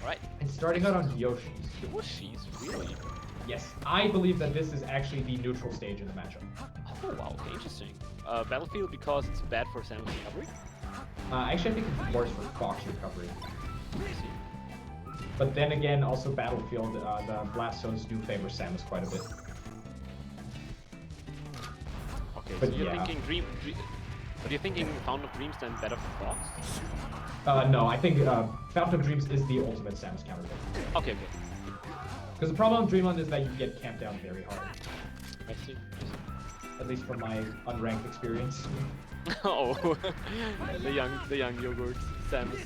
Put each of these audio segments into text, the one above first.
Right. And starting out on Yoshi's. Yoshi's, really? Yes, I believe that this is actually the neutral stage in the matchup. Oh, wow, okay, interesting. Battlefield because it's bad for Samus recovery? Actually, I think it's worse for Fox recovery. I see. But then again, also Battlefield, the blast zones do favor Samus quite a bit. Okay, But so you're yeah. thinking but you're thinking Fountain of Dreams then better for Fox? No, I think Fountain of Dreams is the ultimate Samus counter pick. Okay. Because the problem with Dreamland is that you get camped down very hard. I see. At least from my unranked experience. Oh, the young yogurt Samus.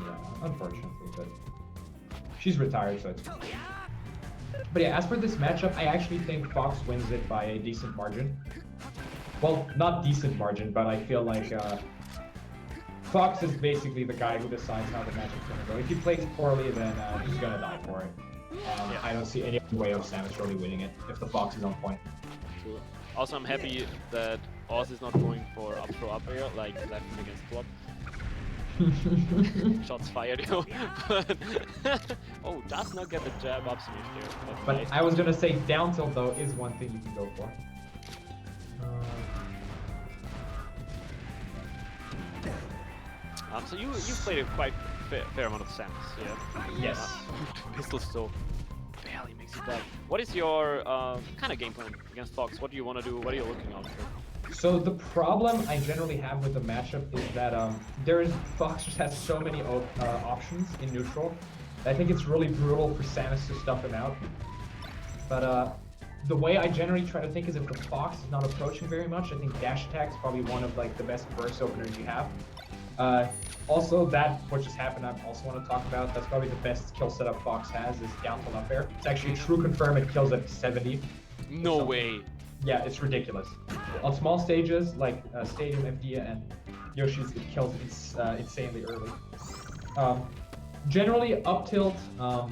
Yeah, unfortunately, but she's retired, so it's fine. But yeah, as for this matchup, I actually think Fox wins it by a decent margin. Well, not decent margin, but I feel like Fox is basically the guy who decides how the matchup's gonna go. If he plays poorly, then he's gonna die for it. And I don't see any other way of Samus really winning it if the Fox is on point. True. Also, I'm happy that Oz is not going for up throw up air like Sleipner against Flop. Shots fired, yo. But oh, does not get the jab up smash there. But nice. I was gonna say down tilt though is one thing you can go for. So you played a quite fair amount of Samus, yeah? Yes. Pistol still barely makes it back. What is your kind of game plan against Fox? What do you want to do? What are you looking out for? So the problem I generally have with the matchup is that Fox just has so many options in neutral. I think it's really brutal for Samus to stuff him out. But the way I generally try to think is if the Fox is not approaching very much, I think dash attack is probably one of like the best burst openers you have. Also, what just happened, I also want to talk about. That's probably the best kill setup Fox has is down to up air. It's actually true confirm it kills at 70. No way. Yeah, it's ridiculous. On small stages like Stadium, FD, and Yoshi's, it kills insanely early. Generally, up tilt to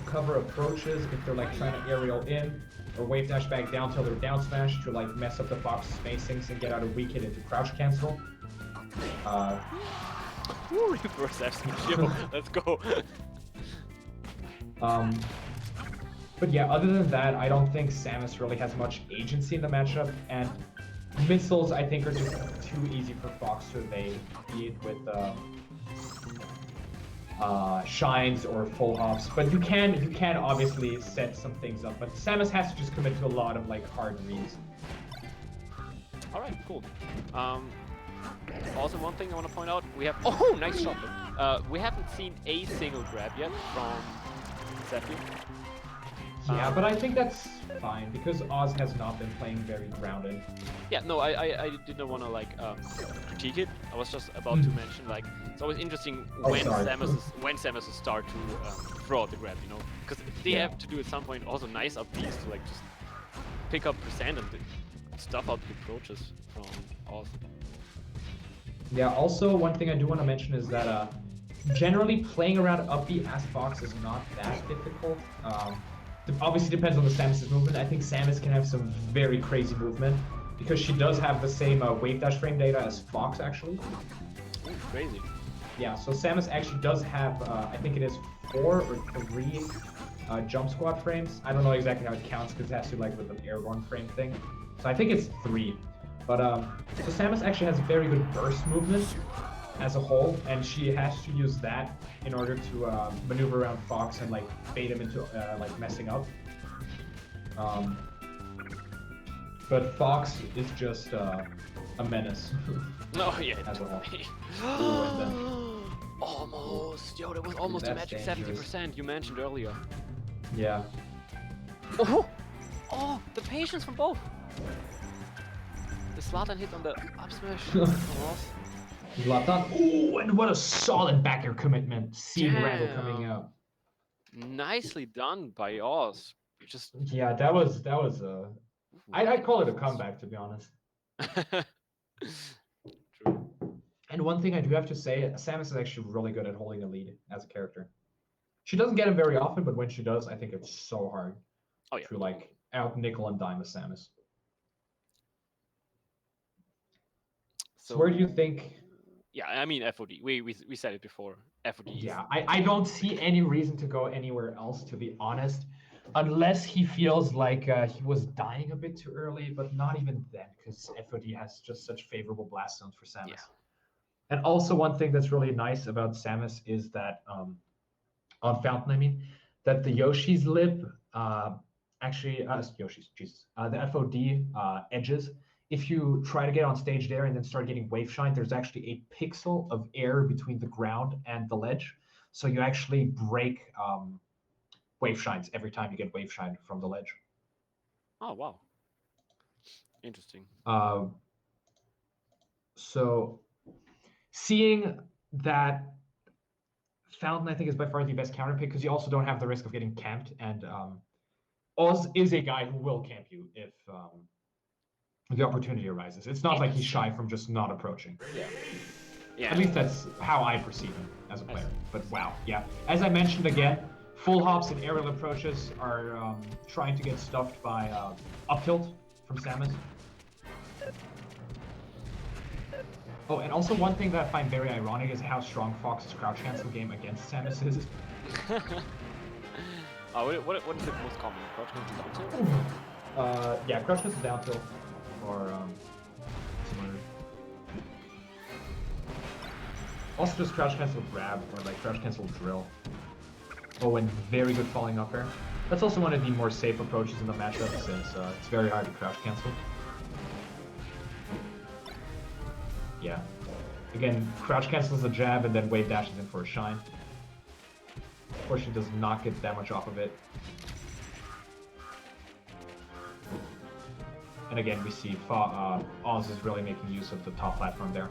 cover approaches if they're like trying to aerial in, or wave dash back down tilt or down smash to like mess up the Fox spacings and get out a weak hit into crouch cancel. Reverse F smash, yo, let's go. But yeah, other than that, I don't think Samus really has much agency in the matchup, and missiles I think are just too easy for Fox to evade, be it with shines or full hops. But you can obviously set some things up, but Samus has to just commit to a lot of like hard reads. All right, cool. Also, one thing I want to point out, we have nice shot. We haven't seen a single grab yet from Zephyr. Yeah, but I think that's fine because Oz has not been playing very grounded. Yeah, no, I didn't want to like critique it. I was just about to mention like it's always interesting when Samus start to throw out the grab, you know, because they have to do at some point also nice up Bs to like just pick up percent and stuff out the approaches from Oz. Yeah, also one thing I do want to mention is that generally playing around up B as Fox is not that difficult. Obviously depends on the Samus's movement. I think Samus can have some very crazy movement because she does have the same wave dash frame data as Fox actually. Ooh, crazy. Yeah, so Samus actually does have, I think it is 4 or 3 jump squat frames. I don't know exactly how it counts because it has to like with an airborne frame thing. So I think it's 3. But so Samus actually has very good burst movement as a whole, and she has to use that in order to maneuver around Fox and like bait him into like messing up. But Fox is just a menace. No, yeah. As a whole. Almost. Yo, that was almost a magic 70% you mentioned earlier. Yeah. Oh, the patience from both. The Zlatan hit on the up smash. Zlatan. Ooh, and what a solid back air commitment. Seeing Randall coming out. Nicely done by Oz. Just yeah, that was I'd call it a comeback, to be honest. True. And one thing I do have to say, Samus is actually really good at holding a lead as a character. She doesn't get him very often, but when she does, I think it's so hard to like out nickel and dime a Samus. So where do you think? Yeah, I mean FOD. We said it before. FOD is. Yeah, I don't see any reason to go anywhere else, to be honest, unless he feels like he was dying a bit too early, but not even then, because FOD has just such favorable blast zones for Samus. Yeah. And also one thing that's really nice about Samus is that on Fountain, I mean, that the Yoshi's lip, Yoshi's, Jesus, the FOD edges, if you try to get on stage there and then start getting wave shine, there's actually a pixel of air between the ground and the ledge. So you actually break wave shines every time you get wave shine from the ledge. Oh wow. Interesting. So seeing that Fountain, I think, is by far the best counter pick because you also don't have the risk of getting camped, and Oz is a guy who will camp you if the opportunity arises. It's not like he's shy from just not approaching. Yeah. Yeah. At least that's how I perceive him as a player. But wow, yeah. As I mentioned again, full hops and aerial approaches are trying to get stuffed by up tilt from Samus. Oh, and also one thing that I find very ironic is how strong Fox's crouch cancel game against Samus is. What is the most common? Crouch cancel down tilt? Yeah, crouch cancel down tilt or similar. Also just crouch cancel grab or like crouch cancel drill. Oh, and very good falling up air. That's also one of the more safe approaches in the matchup since it's very hard to crouch cancel. Yeah. Again, crouch cancels the jab and then wave dashes in for a shine. Of course, she does not get that much off of it. And again, we see Oz is really making use of the top platform there.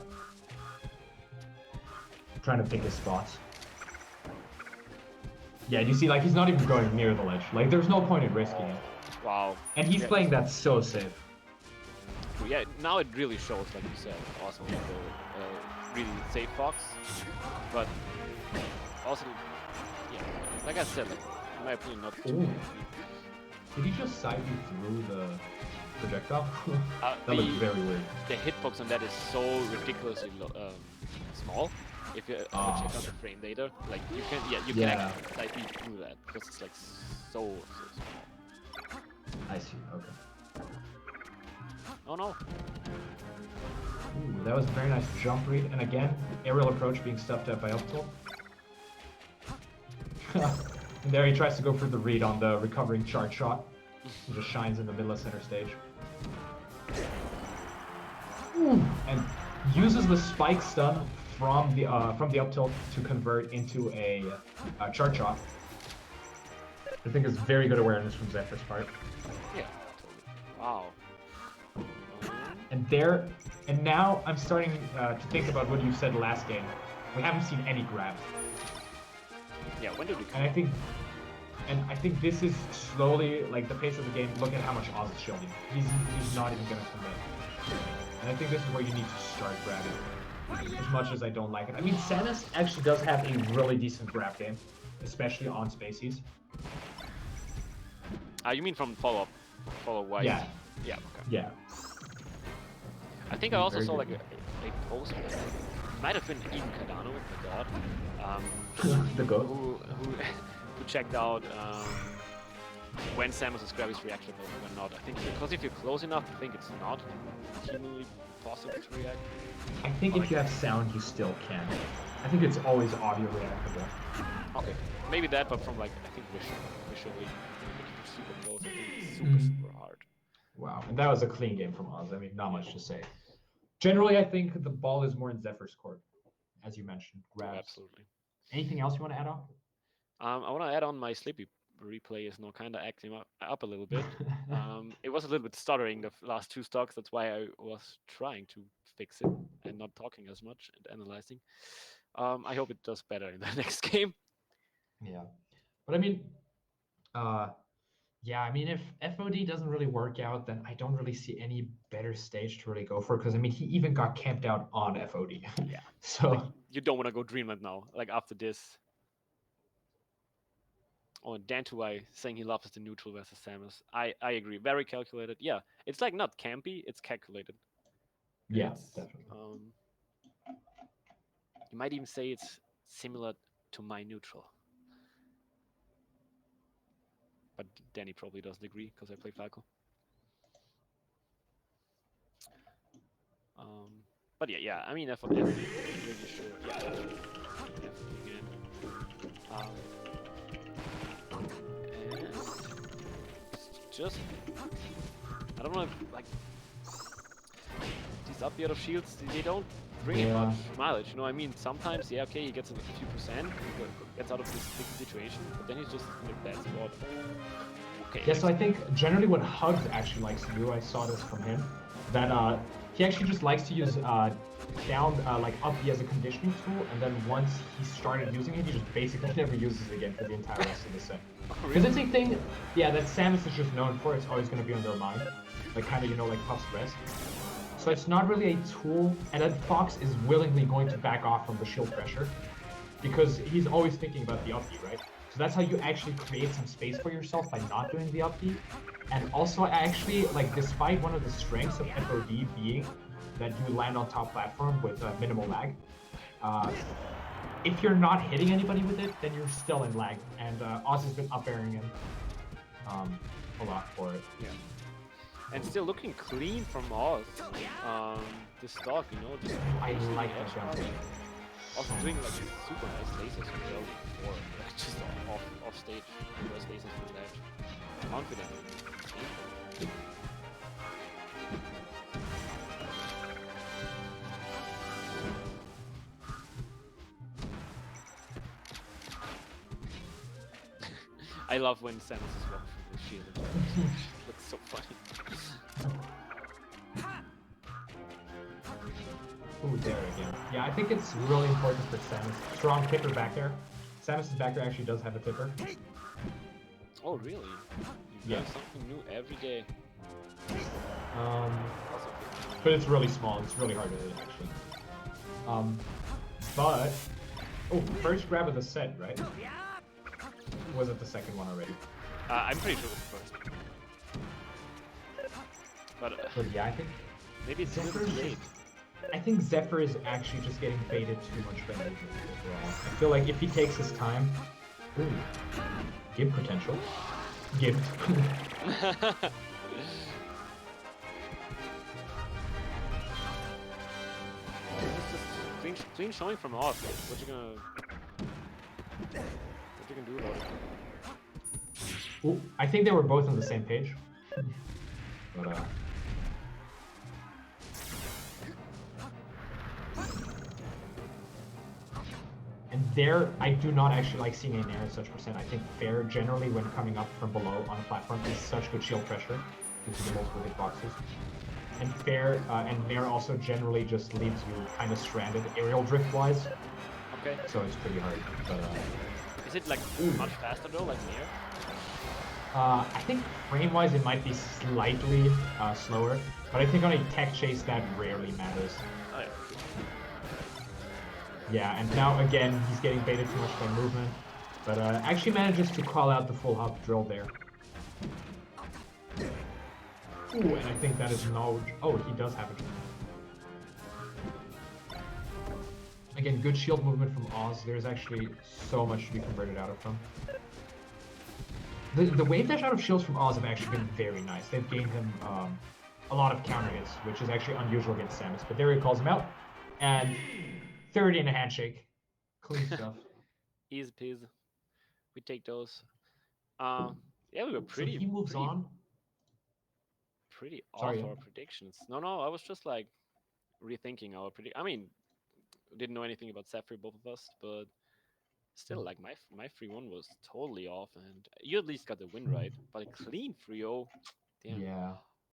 Trying to pick his spots. Yeah, you see, like, he's not even going near the ledge. Like, there's no point in risking it. Wow. And he's playing that so safe. Yeah, now it really shows, like you said, also the really safe Fox. But also, yeah, like I said, like, in my opinion, not too. Did he just side you through the projectile? That looks very weird. The hitbox on that is so ridiculously small. If you check out the frame data, like you can actually side beat through that because it's like so small. I see. Okay. Oh no. Ooh, that was a very nice jump read, and again, aerial approach being stuffed up by up tilt. And there he tries to go for the read on the recovering charge shot. He just shines in the middle of center stage. Ooh. And uses the spike stun from the up tilt to convert into a charge shot. I think it's very good awareness from Zephyr's part. Yeah, totally. Wow. And now I'm starting to think about what you said last game. We haven't seen any grabs. Yeah, when did we come? And I think this is slowly like the pace of the game. Look at how much Oz is shielding. He's not even gonna commit. And I think this is where you need to start grabbing. As much as I don't like it. I mean, Samus actually does have a really decent grab game, especially on spacies. You mean from follow wise? Yeah. Yeah. Okay. Yeah. I think I also saw like a post. It might have been even Cardano, the god. The goat. Who checked out when Samus's grab is reactable or not. I think because if you're close enough, I think it's not humanly possible to react. I think if you have sound, you still can. I think it's always audio reactable. Okay, maybe that, but from like I think visually, super close. I think it's super hard. Wow, and that was a clean game from Oz. I mean, not much to say. Generally, I think the ball is more in Zephyr's court, as you mentioned. Grabs. Absolutely. Anything else you want to add on? I want to add on my Sleepy replay is now kind of acting up a little bit. It was a little bit stuttering the last two stocks. That's why I was trying to fix it and not talking as much and analyzing. I hope it does better in the next game. Yeah, but I mean, yeah, I mean, if FOD doesn't really work out, then I don't really see any better stage to really go for. Because I mean, he even got camped out on FOD. Yeah. So like, you don't want to go Dreamland now. Like after this. Oh, and Dantuai saying he loves the neutral versus Samus. I agree. Very calculated. Yeah, it's like not campy. It's calculated. Yeah, definitely. You might even say it's similar to my neutral. But Danny probably doesn't agree because I play Falco. But yeah. I mean, F really sure. Yeah, F again. And just I don't know if like these up the other shields, they don't bring in much mileage. You know, I mean, sometimes, yeah, okay, he gets a few percent, he gets out of this sticky situation, but then he's just in a bad spot. Okay. Yeah, so I think generally what Hugs actually likes to do, I saw this from him, that he actually just likes to use down, like up B as a conditioning tool, and then once he started using it, he just basically never uses it again for the entire rest of the set. Because it's a thing, yeah, that Samus is just known for, it's always going to be on their mind. Like, kind of, you know, like Puff's Rest. So it's not really a tool, and then Fox is willingly going to back off from the shield pressure because he's always thinking about the up B, right? So that's how you actually create some space for yourself by not doing the up B. And also, actually, like, despite one of the strengths of FOD being that you land on top platform with minimal lag, if you're not hitting anybody with it, then you're still in lag. And Oz has been up airing him a lot for it. Yeah. And still looking clean from Oz. The stock, you know, just I like the jump. Also doing like super nice lasers as well, or like just off stage, reverse lasers from that. Confident. I love when Samus is walking through the shield. It looks so funny. Ooh, there again. Yeah, I think it's really important for Samus. Strong tipper back there. Samus's back there actually does have a tipper. Oh, really? You learn something new every day. But it's really small. It's really hard to hit, actually. But... Oh, first grab of the set, right? Or was it the second one already? I'm pretty sure it was the first. But yeah, I think... Maybe it's a little too late. I think Zephyr is actually just getting baited too much by movement overall. I feel like if he takes his time... Ooh. Give potential. Give. Clean showing from Oz. What you gonna do about it? Ooh, I think they were both on the same page. But and there, I do not actually like seeing a nair at such percent. I think Fair, generally, when coming up from below on a platform, is such good shield pressure due to the multiple hitboxes. And Fair, and Nair also generally just leaves you kind of stranded aerial drift-wise. Okay. So it's pretty hard. But is it like much faster though, like Nair? I think frame-wise it might be slightly slower, but I think on a tech chase that rarely matters. Oh, yeah. Yeah, and now again he's getting baited too much by movement, but actually manages to call out the full hop drill there. Ooh, and I think that is no... Oh, he does have a drill. Again, good shield movement from Oz. There's actually so much to be converted out of him. The wave dash out of shields from Oz have actually been very nice. They've gained him a lot of counter hits, which is actually unusual against Samus. But there he calls him out. And 30 in a handshake. Clean stuff. Easy peasy. We take those. Yeah, we were pretty... So he moves on. Pretty Sorry, off our predictions. No, I was just like rethinking our predict. I mean, didn't know anything about Zephyr, both of us, but still, like my 3-1 was totally off, and you at least got the win right. But a clean 3-0, damn. Yeah.